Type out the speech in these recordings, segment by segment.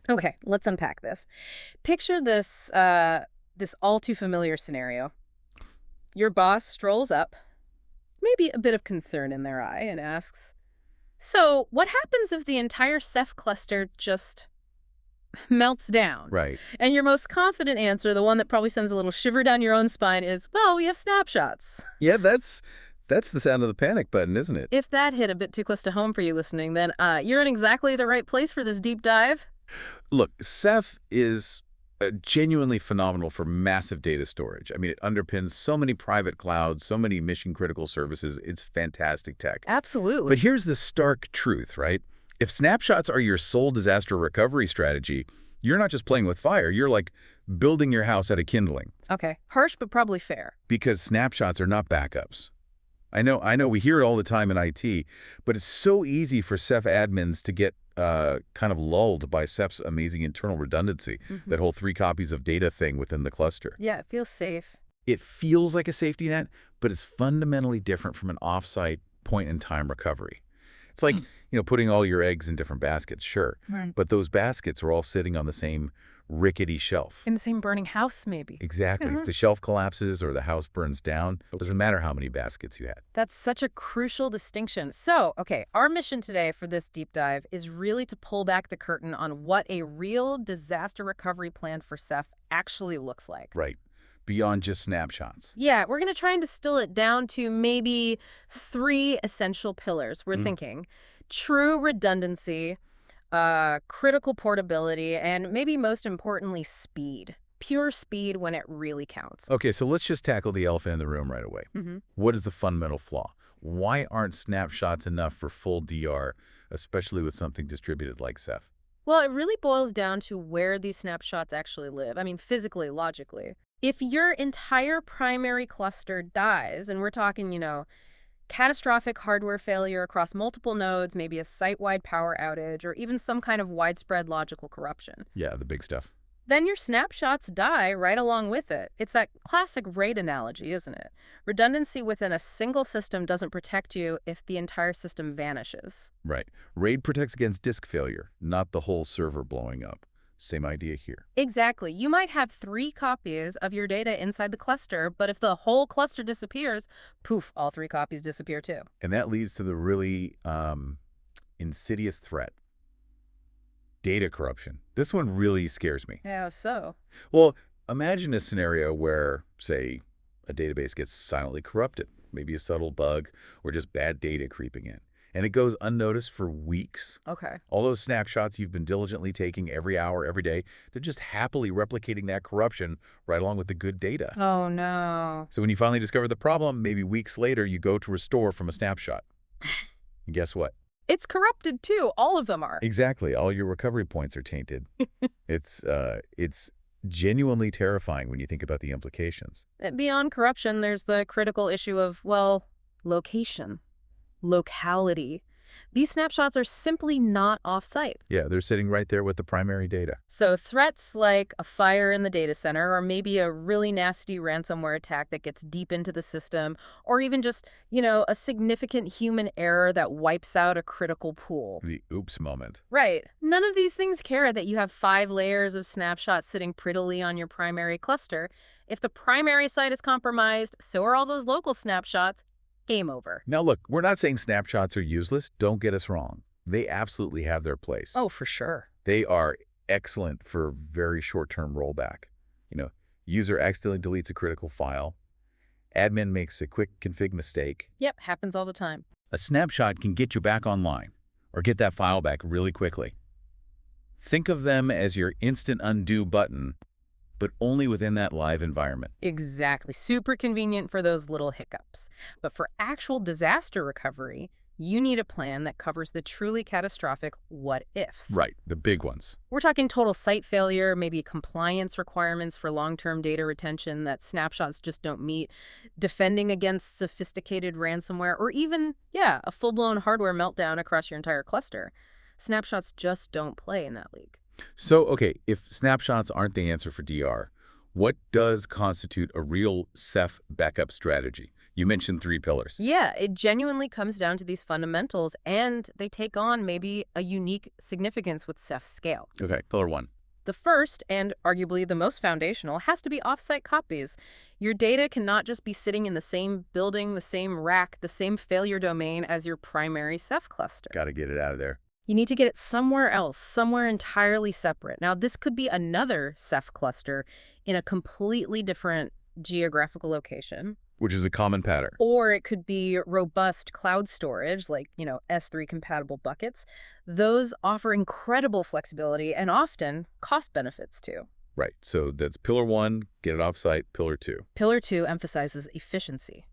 Okay, let's unpack this. Picture this this all too familiar scenario. Your boss strolls up, maybe a bit of concern in their eye, and asks, "So, what happens if the entire Ceph cluster just melts down?" Right. And your most confident answer, the one that probably sends a little shiver down your own spine, is, "Well, we have snapshots." Yeah, that's the sound of the panic button, isn't it? If that hit a bit too close to home for you listening, then you're in exactly the right place for this deep dive. Look, Ceph is genuinely phenomenal for massive data storage. I mean, it underpins so many private clouds, so many mission-critical services. It's fantastic tech. But Absolutely. here's the stark truth, right? If snapshots are your sole disaster recovery strategy, you're not just playing with fire. You're like building your house out of kindling Okay, harsh but probably fair. because snapshots are not backups. I know we hear it all the time in IT, but it's so easy for Ceph admins to get kind of lulled by Ceph's amazing internal redundancy, that whole 3 copies of data thing within the cluster. Yeah, it feels safe. It feels like a safety net, but it's fundamentally different from an offsite point-in-time recovery. It's like, putting all your eggs in different baskets, sure, Right. but those baskets are all sitting on the same rickety shelf. In the same burning house, maybe. Exactly. If the shelf collapses or the house burns down, it doesn't matter how many baskets you had. That's such a crucial distinction. So, okay, our mission today for this deep dive is really to pull back the curtain on what a real disaster recovery plan for Ceph actually looks like. Right. Beyond just snapshots. Yeah, we're going to try and distill it down to maybe 3 essential pillars. We're thinking true redundancy, critical portability, and maybe most importantly, speed. Pure speed when it really counts. Okay, so let's just tackle the elephant in the room right away. What is the fundamental flaw? Why aren't snapshots enough for full DR, especially with something distributed like Ceph? Well, it really boils down to where these snapshots actually live. I mean, physically, logically. If your entire primary cluster dies, and we're talking, catastrophic hardware failure across multiple nodes, maybe a site-wide power outage, or even some kind of widespread logical corruption, Yeah, the big stuff. then your snapshots die right along with it. It's that classic RAID analogy, isn't it? Redundancy within a single system doesn't protect you if the entire system vanishes. Right. RAID protects against disk failure, not the whole server blowing up. Same idea here. Exactly. You might have 3 copies of your data inside the cluster, but if the whole cluster disappears, poof, all 3 copies disappear too. And that leads to the really insidious threat. Data corruption. This one really scares me. How so? Well, imagine a scenario where, say, a database gets silently corrupted, maybe a subtle bug or just bad data creeping in, and it goes unnoticed for weeks. Okay. All those snapshots you've been diligently taking every hour, every day, they're just happily replicating that corruption right along with the good data. Oh, no. So when you finally discover the problem, maybe weeks later, you go to restore from a snapshot. And guess what? It's corrupted too. All of them are. Exactly. All your recovery points are tainted. It's genuinely terrifying when you think about the implications. Beyond corruption, there's the critical issue of, well, location, locality. These snapshots are simply not off-site. Yeah, they're sitting right there with the primary data. So threats like a fire in the data center, or maybe a really nasty ransomware attack that gets deep into the system, or even just, a significant human error that wipes out a critical pool. The oops moment. Right. None of these things care that you have 5 layers of snapshots sitting prettily on your primary cluster. If the primary site is compromised, so are all those local snapshots. Game over. Now look, we're not saying snapshots are useless. Don't get us wrong. They absolutely have their place. Oh, for sure. They are excellent for very short-term rollback. User accidentally deletes a critical file. Admin makes a quick config mistake. Yep, happens all the time. A snapshot can get you back online or get that file back really quickly. Think of them as your instant undo button, but only within that live environment. Exactly. Super convenient for those little hiccups. But for actual disaster recovery, you need a plan that covers the truly catastrophic what-ifs. Right, the big ones. We're talking total site failure, maybe compliance requirements for long-term data retention that snapshots just don't meet, defending against sophisticated ransomware, or even, a full-blown hardware meltdown across your entire cluster. Snapshots just don't play in that league. So, okay, if snapshots aren't the answer for DR, what does constitute a real Ceph backup strategy? You mentioned 3 pillars. Yeah, it genuinely comes down to these fundamentals, and they take on maybe a unique significance with Ceph scale. Okay, pillar 1. The first, and arguably the most foundational, has to be offsite copies. Your data cannot just be sitting in the same building, the same rack, the same failure domain as your primary Ceph cluster. Got to get it out of there. You need to get it somewhere else, somewhere entirely separate. Now, this could be another Ceph cluster in a completely different geographical location. Which is a common pattern. Or it could be robust cloud storage, like, S3 compatible buckets. Those offer incredible flexibility and often cost benefits too. Right. So that's pillar 1, get it offsite. Pillar 2. Pillar 2 emphasizes efficiency.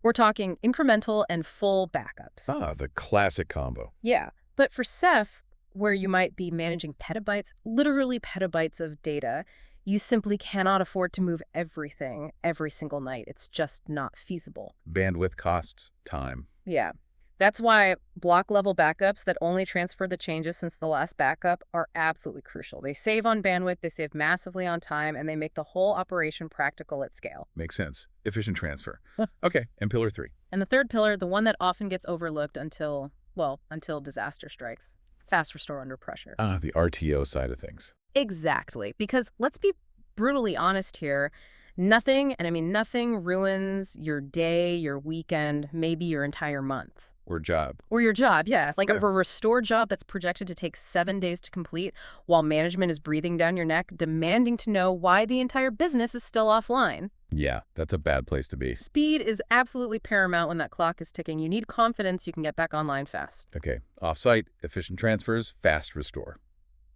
We're talking incremental and full backups. Ah, the classic combo. Yeah, but for Ceph, where you might be managing petabytes, literally petabytes of data, you simply cannot afford to move everything every single night. It's just not feasible. Bandwidth costs time. Yeah. That's why block-level backups that only transfer the changes since the last backup are absolutely crucial. They save on bandwidth, they save massively on time, and they make the whole operation practical at scale. Makes sense. Efficient transfer. Okay, and pillar 3. And the third pillar, the one that often gets overlooked until disaster strikes. Fast restore under pressure. Ah, the RTO side of things. Exactly. Because let's be brutally honest here. Nothing, and I mean nothing, ruins your day, your weekend, maybe your entire month. Or job. Or your job, yeah. Like a restore job that's projected to take 7 days to complete while management is breathing down your neck, demanding to know why the entire business is still offline. Yeah, that's a bad place to be. Speed is absolutely paramount when that clock is ticking. You need confidence you can get back online fast. Okay, offsite, efficient transfers, fast restore.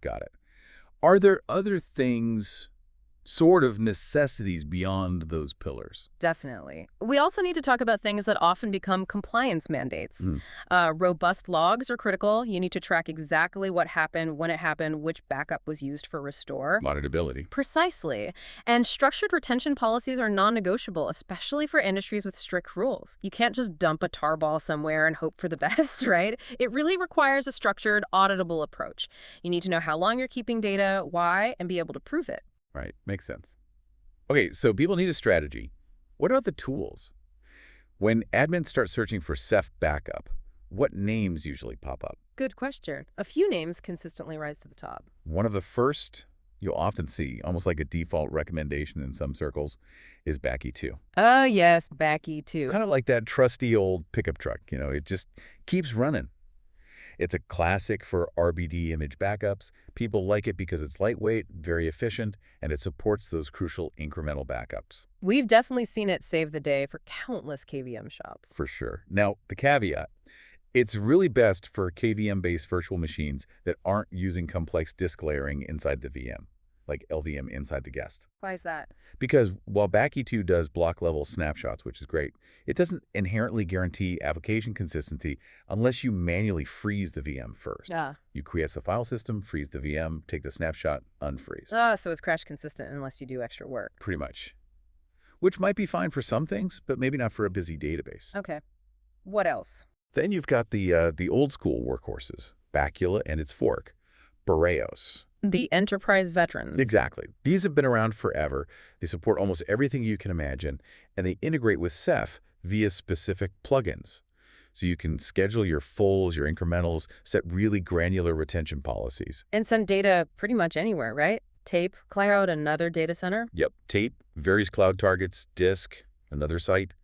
Got it. Are there other things, sort of necessities beyond those pillars? Definitely. We also need to talk about things that often become compliance mandates. Robust logs are critical. You need to track exactly what happened, when it happened, which backup was used for restore. Auditability. Precisely. And structured retention policies are non-negotiable, especially for industries with strict rules. You can't just dump a tarball somewhere and hope for the best, right? It really requires a structured, auditable approach. You need to know how long you're keeping data, why, and be able to prove it. Right, makes sense. Okay, so people need a strategy. What about the tools? When admins start searching for Ceph backup, what names usually pop up? Good question. A few names consistently rise to the top. One of the first you'll often see, almost like a default recommendation in some circles, is Bacula. Oh, yes, Bacula. Kind of like that trusty old pickup truck, it just keeps running. It's a classic for RBD image backups. People like it because it's lightweight, very efficient, and it supports those crucial incremental backups. We've definitely seen it save the day for countless KVM shops. For sure. Now, the caveat, it's really best for KVM-based virtual machines that aren't using complex disk layering inside the VM, like LVM inside the guest. Why is that? Because while Bacula does block-level snapshots, which is great, it doesn't inherently guarantee application consistency unless you manually freeze the VM first. You quiesce the file system, freeze the VM, take the snapshot, unfreeze. So it's crash consistent unless you do extra work. Pretty much. Which might be fine for some things, but maybe not for a busy database. Okay. What else? Then you've got the old-school workhorses, Bacula and its fork, Boreos. The enterprise veterans. Exactly. These have been around forever. They support almost everything you can imagine, and they integrate with Ceph via specific plugins. So you can schedule your fulls, your incrementals, set really granular retention policies. And send data pretty much anywhere, right? Tape, cloud, another data center? Yep. Tape, various cloud targets, disk, another site.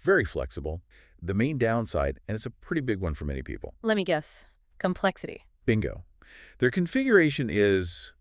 Very flexible. The main downside, and it's a pretty big one for many people. Let me guess. Complexity. Bingo. Their configuration is,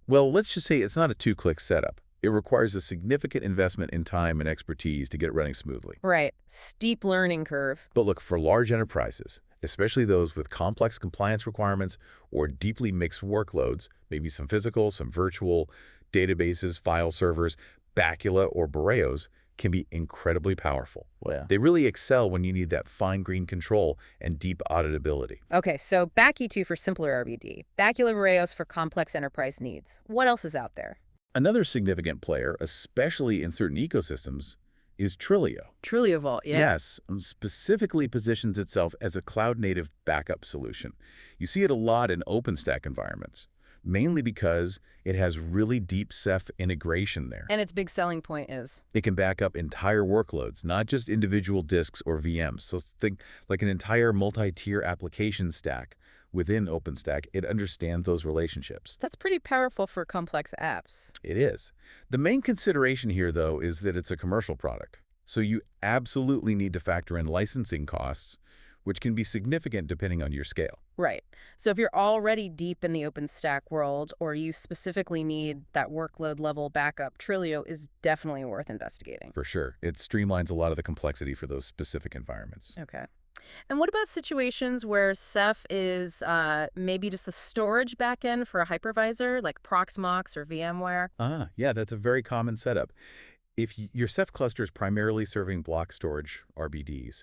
well, let's just say it's not a two-click setup. It requires a significant investment in time and expertise to get it running smoothly. Right. Steep learning curve. But look, for large enterprises, especially those with complex compliance requirements or deeply mixed workloads, maybe some physical, some virtual, databases, file servers, Bacula or Boreos can be incredibly powerful. Yeah. They really excel when you need that fine-grained control and deep auditability. Okay, so Bacula for simpler RBD, Bacula Boreos for complex enterprise needs. What else is out there? Another significant player, especially in certain ecosystems, is Trilio. Trilio Vault, yeah. Yes, specifically positions itself as a cloud-native backup solution. You see it a lot in OpenStack environments. mainly because it has really deep Ceph integration there. And its big selling point is? It can back up entire workloads, not just individual disks or VMs. So think like an entire multi-tier application stack within OpenStack. It understands those relationships. That's pretty powerful for complex apps. It is. The main consideration here, though, is that it's a commercial product. So you absolutely need to factor in licensing costs, which can be significant depending on your scale. Right. So if you're already deep in the OpenStack world, or you specifically need that workload level backup, Trilio is definitely worth investigating. For sure. It streamlines a lot of the complexity for those specific environments. Okay. And what about situations where Ceph is maybe just the storage backend for a hypervisor, like Proxmox or VMware? Yeah, that's a very common setup. If your Ceph cluster is primarily serving block storage, RBDs,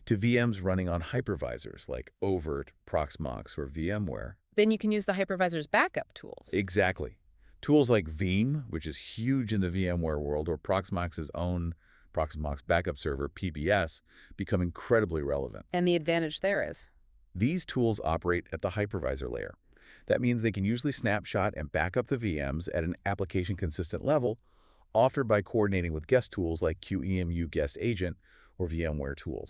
to VMs running on hypervisors like Overt, Proxmox, or VMware. Then you can use the hypervisor's backup tools. Exactly. Tools like Veeam, which is huge in the VMware world, or Proxmox's own Proxmox Backup Server, PBS, become incredibly relevant. And the advantage there is? These tools operate at the hypervisor layer. That means they can usually snapshot and back up the VMs at an application-consistent level, often by coordinating with guest tools like QEMU Guest Agent or VMware tools.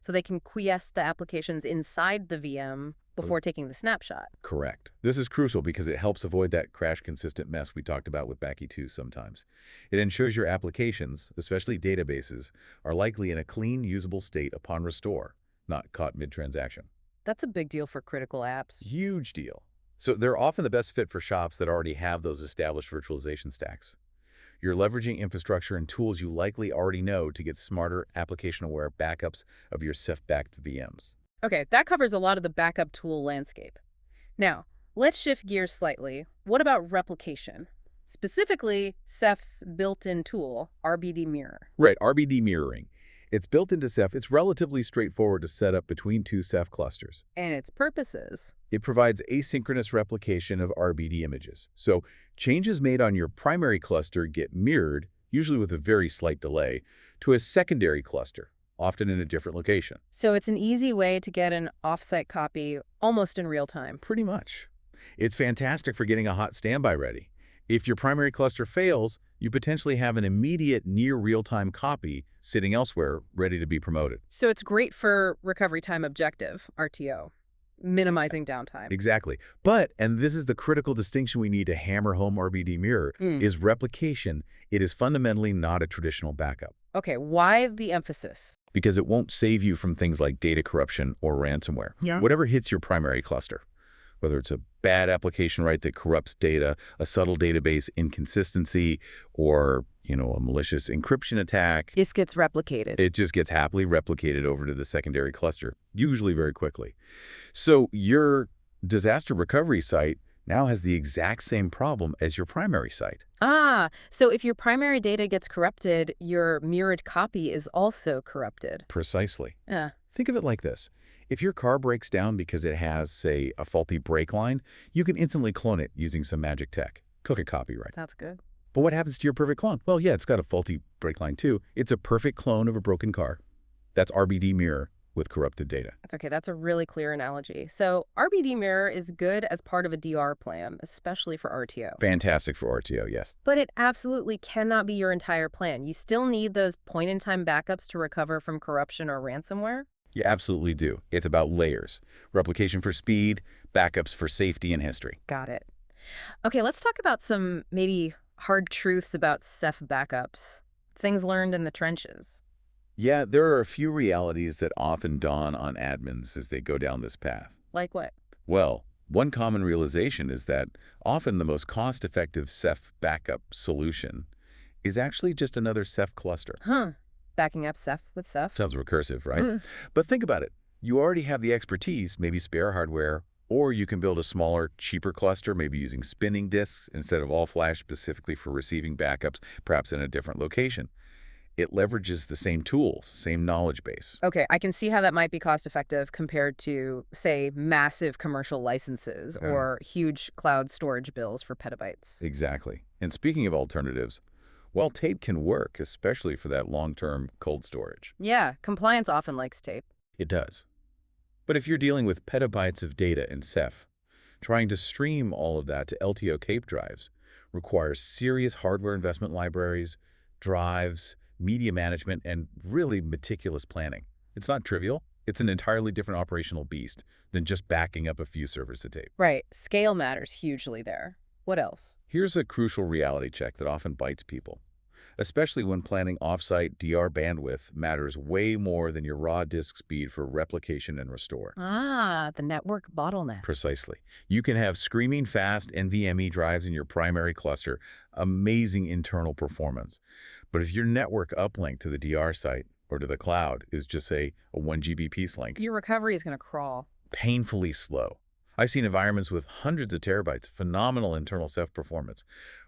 So they can quiesce the applications inside the VM before taking the snapshot. Correct. This is crucial because it helps avoid that crash-consistent mess we talked about with Bacula 2 sometimes. It ensures your applications, especially databases, are likely in a clean, usable state upon restore, not caught mid-transaction. That's a big deal for critical apps. Huge deal. So they're often the best fit for shops that already have those established virtualization stacks. You're leveraging infrastructure and tools you likely already know to get smarter, application-aware backups of your Ceph-backed VMs. Okay, that covers a lot of the backup tool landscape. Now, let's shift gears slightly. What about replication? Specifically, Ceph's built-in tool, RBD Mirror. Right, RBD mirroring. It's built into Ceph. It's relatively straightforward to set up between two Ceph clusters. And its purposes? It provides asynchronous replication of RBD images. So changes made on your primary cluster get mirrored, usually with a very slight delay, to a secondary cluster, often in a different location. So it's an easy way to get an offsite copy almost in real time. Pretty much. It's fantastic for getting a hot standby ready. If your primary cluster fails, you potentially have an immediate near real-time copy sitting elsewhere ready to be promoted. So it's great for recovery time objective, RTO, minimizing downtime. Exactly. But, and this is the critical distinction we need to hammer home RBD Mirror, is replication. It is fundamentally not a traditional backup. Okay, why the emphasis? Because it won't save you from things like data corruption or ransomware. Whatever hits your primary cluster. Whether it's a bad application, right, that corrupts data, a subtle database inconsistency, or, a malicious encryption attack. This gets replicated. It just gets happily replicated over to the secondary cluster, usually very quickly. So your disaster recovery site now has the exact same problem as your primary site. So if your primary data gets corrupted, your mirrored copy is also corrupted. Precisely. Yeah. Think of it like this. If your car breaks down because it has, say, a faulty brake line, you can instantly clone it using some magic tech. Cook a copy, right? That's good. But what happens to your perfect clone? Well, yeah, it's got a faulty brake line too. It's a perfect clone of a broken car. That's RBD Mirror with corrupted data. That's okay. That's a really clear analogy. So RBD Mirror is good as part of a DR plan, especially for RTO. Fantastic for RTO, yes. But it absolutely cannot be your entire plan. You still need those point-in-time backups to recover from corruption or ransomware? You absolutely do. It's about layers. Replication for speed, backups for safety and history. Got it. Okay, let's talk about some maybe hard truths about Ceph backups. Things learned in the trenches. Yeah, there are a few realities that often dawn on admins as they go down this path. Like what? Well, one common realization is that often the most cost-effective Ceph backup solution is actually just another Ceph cluster. Backing up Ceph with Ceph? Sounds recursive, right? But think about it. You already have the expertise, maybe spare hardware, or you can build a smaller, cheaper cluster, maybe using spinning disks instead of all flash specifically for receiving backups, perhaps in a different location. It leverages the same tools, same knowledge base. Okay, I can see how that might be cost-effective compared to, say, massive commercial licenses or huge cloud storage bills for petabytes. Exactly. And speaking of alternatives, well, tape can work, especially for that long-term cold storage. Yeah, compliance often likes tape. It does. But if you're dealing with petabytes of data in Ceph, Trying to stream all of that to LTO cape drives requires serious hardware investment libraries, drives, media management, and really meticulous planning. It's not trivial. It's an entirely different operational beast than just backing up a few servers to tape. Right. Scale matters hugely there. What else? Here's a crucial reality check that often bites people, especially when planning offsite DR bandwidth matters way more than your raw disk speed for replication and restore. Ah, the network bottleneck. Precisely. You can have screaming fast NVMe drives in your primary cluster, amazing internal performance. But if your network uplink to the DR site or to the cloud is just, say, a 1 Gbps link, Your recovery is going to crawl. painfully slow. I've seen environments with hundreds of terabytes, phenomenal internal Ceph performance,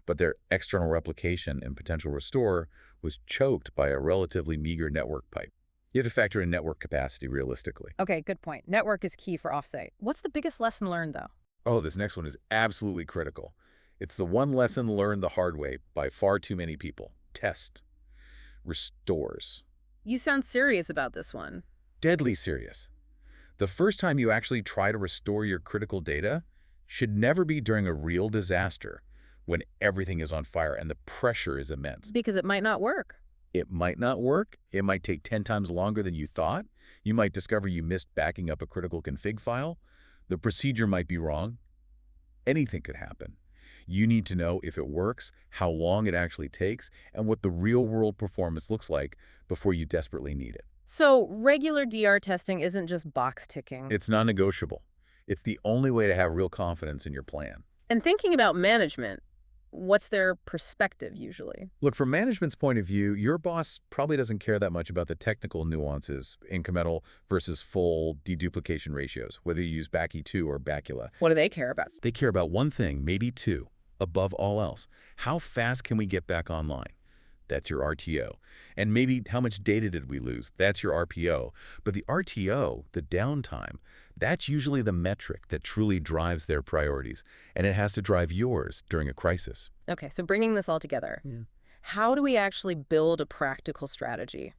but their external replication and potential restore was choked by a relatively meager network pipe. You have to factor in network capacity realistically. Okay, good point. Network is key for offsite. What's the biggest lesson learned, though? Oh, this next one is absolutely critical. It's the one lesson learned the hard way by far too many people. Test. Restores. You sound serious about this one. Deadly serious. The first time you actually try to restore your critical data should never be during a real disaster when everything is on fire and the pressure is immense. Because it might not work. It might not work. It might take 10 times longer than you thought. You might discover you missed backing up a critical config file. The procedure might be wrong. Anything could happen. You need to know if it works, how long it actually takes, and what the real-world performance looks like before you desperately need it. So regular DR testing isn't just box ticking. It's non-negotiable. It's the only way to have real confidence in your plan. And thinking about management, what's their perspective usually? Look, from management's point of view, your boss probably doesn't care that much about the technical nuances, incremental versus full deduplication ratios, whether you use Bacula or Bacula. What do they care about? They care about one thing, maybe two, above all else. How fast can we get back online? That's your RTO. And maybe how much data did we lose? That's your RPO. But the RTO, the downtime, that's usually the metric that truly drives their priorities. And it has to drive yours during a crisis. Okay, so bringing this all together, how do we actually build a practical strategy?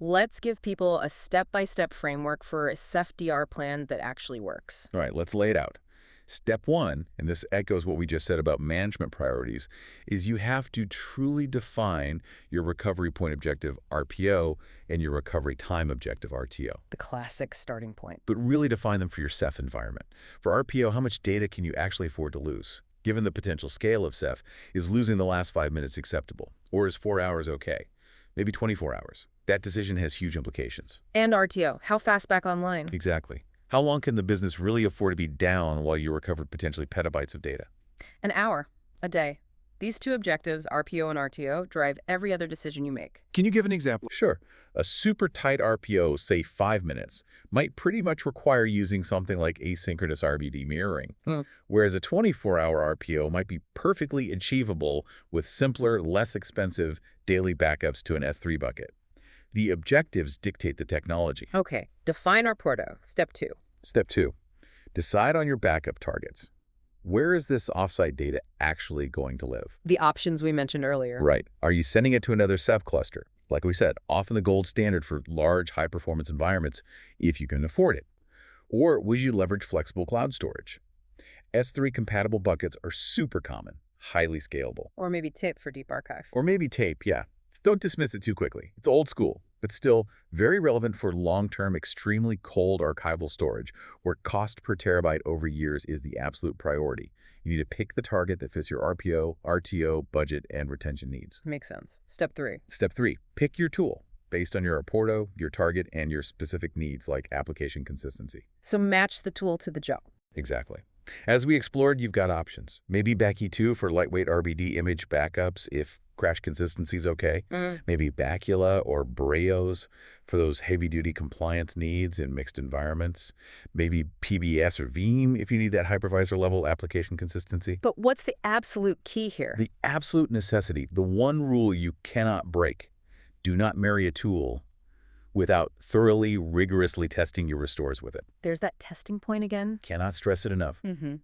Let's give people a step-by-step framework for a Ceph DR plan that actually works. All right, let's lay it out. Step one, and this echoes what we just said about management priorities, is you have to truly define your recovery point objective, RPO, and your recovery time objective, RTO. The classic starting point. But really define them for your Ceph environment. For RPO, how much data can you actually afford to lose? Given the potential scale of Ceph, is losing the last 5 minutes acceptable? Or is 4 hours okay? Maybe 24 hours. That decision has huge implications. And RTO, how fast back online? Exactly. How long can the business really afford to be down while you recovered potentially petabytes of data? An hour, a day. These two objectives, RPO and RTO, drive every other decision you make. Can you give an example? Sure. A super tight RPO, say 5 minutes, might pretty much require using something like asynchronous RBD mirroring, whereas a 24-hour RPO might be perfectly achievable with simpler, less expensive daily backups to an S3 bucket. The objectives dictate the technology. Okay, define our Porto. Step 2. Step 2, decide on your backup targets. Where is this offsite data actually going to live? The options we mentioned earlier. Right. Are you sending it to another Ceph cluster? Like we said, often the gold standard for large, high-performance environments, if you can afford it. Or would you leverage flexible cloud storage? S3-compatible buckets are super common, highly scalable. Or maybe tape for deep archive. Or maybe tape, yeah. Don't dismiss it too quickly. It's old school, but still very relevant for long-term, extremely cold archival storage, where cost per terabyte over years is the absolute priority. You need to pick the target that fits your RPO, RTO, budget, and retention needs. Makes sense. Step 3. Step 3, pick your tool based on your Porto, your target, and your specific needs like application consistency. So match the tool to the job. Exactly. As we explored, you've got options. Maybe Bacula for lightweight RBD image backups if crash consistency is okay. Maybe Bacula or Breos for those heavy-duty compliance needs in mixed environments. Maybe PBS or Veeam if you need that hypervisor-level application consistency. But what's the absolute key here? The absolute necessity, the one rule you cannot break. Do not marry a tool without thoroughly, rigorously testing your restores with it. There's that testing point again. Cannot stress it enough.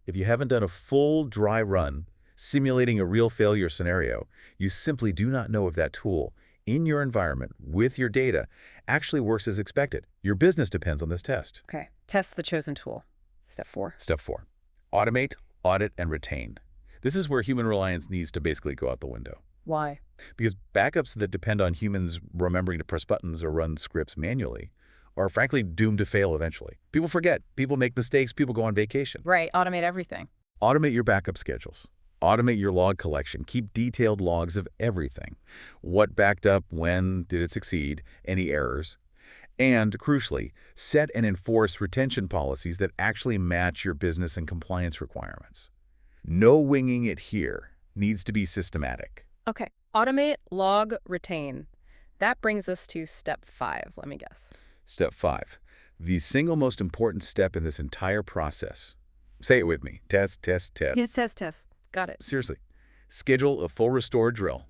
If you haven't done a full dry run simulating a real failure scenario, you simply do not know if that tool in your environment with your data actually works as expected. Your business depends on this test. Okay, test the chosen tool. Step 4. Step 4. Automate, audit, and retain. This is where human reliance needs to basically go out the window. Why? Because backups that depend on humans remembering to press buttons or run scripts manually are frankly doomed to fail eventually. People forget, people make mistakes, people go on vacation. Right, automate everything. Automate your backup schedules. Automate your log collection. Keep detailed logs of everything. What backed up, when did it succeed, any errors. And, crucially, set and enforce retention policies that actually match your business and compliance requirements. No winging it here. Needs to be systematic. Okay, automate, log, retain. That brings us to step 5, let me guess. Step 5. The single most important step in this entire process. Say it with me. Test, test, test. Yes, test. Got it. Seriously. Schedule a full restore drill.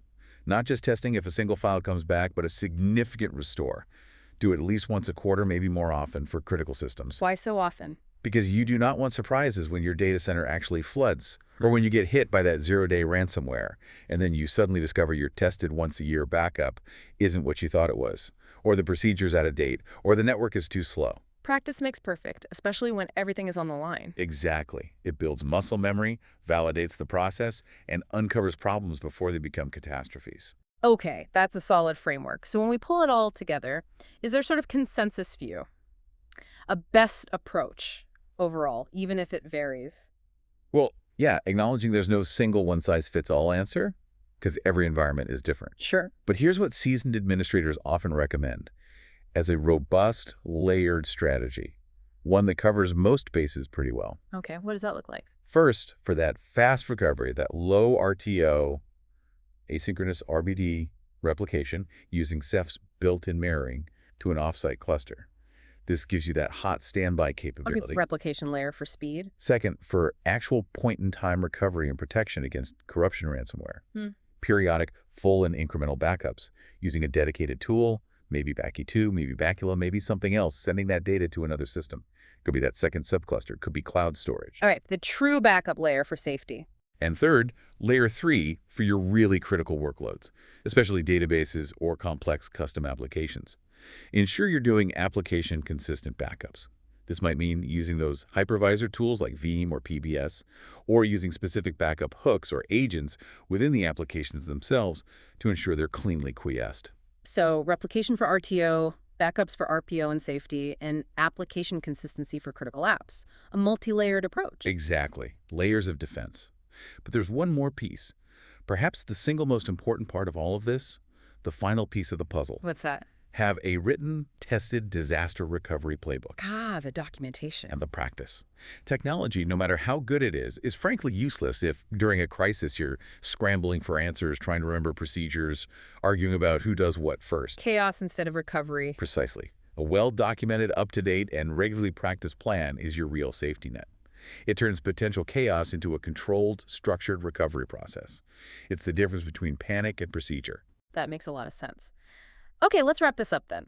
Not just testing if a single file comes back, but a significant restore. Do it at least once a quarter, maybe more often for critical systems. Why so often? Because you do not want surprises when your data center actually floods, or when you get hit by that zero-day ransomware, and then you suddenly discover your tested once-a-year backup isn't what you thought it was, or the procedure's out of date, or the network is too slow. Practice makes perfect, especially when everything is on the line. Exactly. It builds muscle memory, validates the process, and uncovers problems before they become catastrophes. Okay, that's a solid framework. So when we pull it all together, is there sort of consensus view? A best approach overall, even if it varies? Well, yeah, acknowledging there's no single one-size-fits-all answer, because every environment is different. Sure. But here's what seasoned administrators often recommend as a robust, layered strategy, one that covers most bases pretty well. Okay, what does that look like? First, for that fast recovery, that low RTO, asynchronous RBD replication using Ceph's built-in mirroring to an offsite cluster. This gives you that hot standby capability. Okay, it's replication layer for speed. Second, for actual point-in-time recovery and protection against corruption ransomware. Periodic, full and incremental backups using a dedicated tool, maybe Bacula, maybe Bacula, maybe something else, sending that data to another system. Could be that second subcluster, could be cloud storage. All right, the true backup layer for safety. And third, layer 3 for your really critical workloads, especially databases or complex custom applications. Ensure you're doing application-consistent backups. This might mean using those hypervisor tools like Veeam or PBS, or using specific backup hooks or agents within the applications themselves to ensure they're cleanly quiesced. So replication for RTO, backups for RPO and safety, and application consistency for critical apps. A multi-layered approach. Exactly. Layers of defense. But there's one more piece. Perhaps the single most important part of all of this, the final piece of the puzzle. What's that? Have a written, tested disaster recovery playbook. Ah, the documentation. And the practice. Technology, no matter how good it is frankly useless if, during a crisis, you're scrambling for answers, trying to remember procedures, arguing about who does what first. Chaos instead of recovery. Precisely. A well-documented, up-to-date, and regularly practiced plan is your real safety net. It turns potential chaos into a controlled, structured recovery process. It's the difference between panic and procedure. That makes a lot of sense. Okay, let's wrap this up then.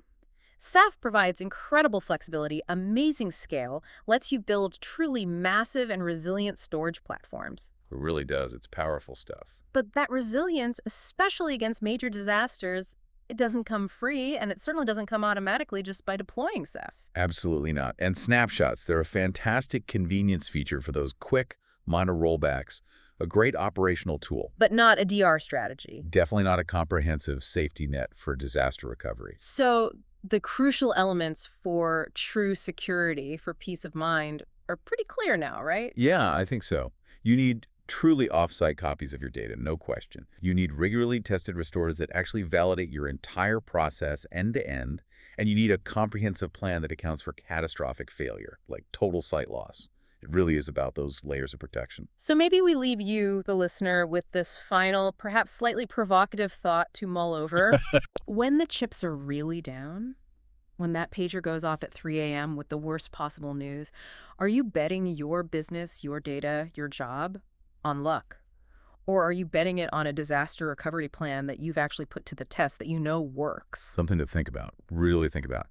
Ceph provides incredible flexibility, amazing scale, lets you build truly massive and resilient storage platforms. It really does. It's powerful stuff. But that resilience, especially against major disasters, it doesn't come free, and it certainly doesn't come automatically just by deploying Ceph. Absolutely not. And snapshots, they're a fantastic convenience feature for those quick, minor rollbacks. A great operational tool. But not a DR strategy. Definitely not a comprehensive safety net for disaster recovery. So the crucial elements for true security, for peace of mind, are pretty clear now, right? Yeah, I think so. You need truly offsite copies of your data, no question. You need regularly tested restores that actually validate your entire process end-to-end, and you need a comprehensive plan that accounts for catastrophic failure, like total site loss. It really is about those layers of protection. So maybe we leave you, the listener, with this final, perhaps slightly provocative thought to mull over. When the chips are really down, when that pager goes off at 3 a.m. with the worst possible news, are you betting your business, your data, your job on luck? Or are you betting it on a disaster recovery plan that you've actually put to the test that you know works? Something to think about, really think about.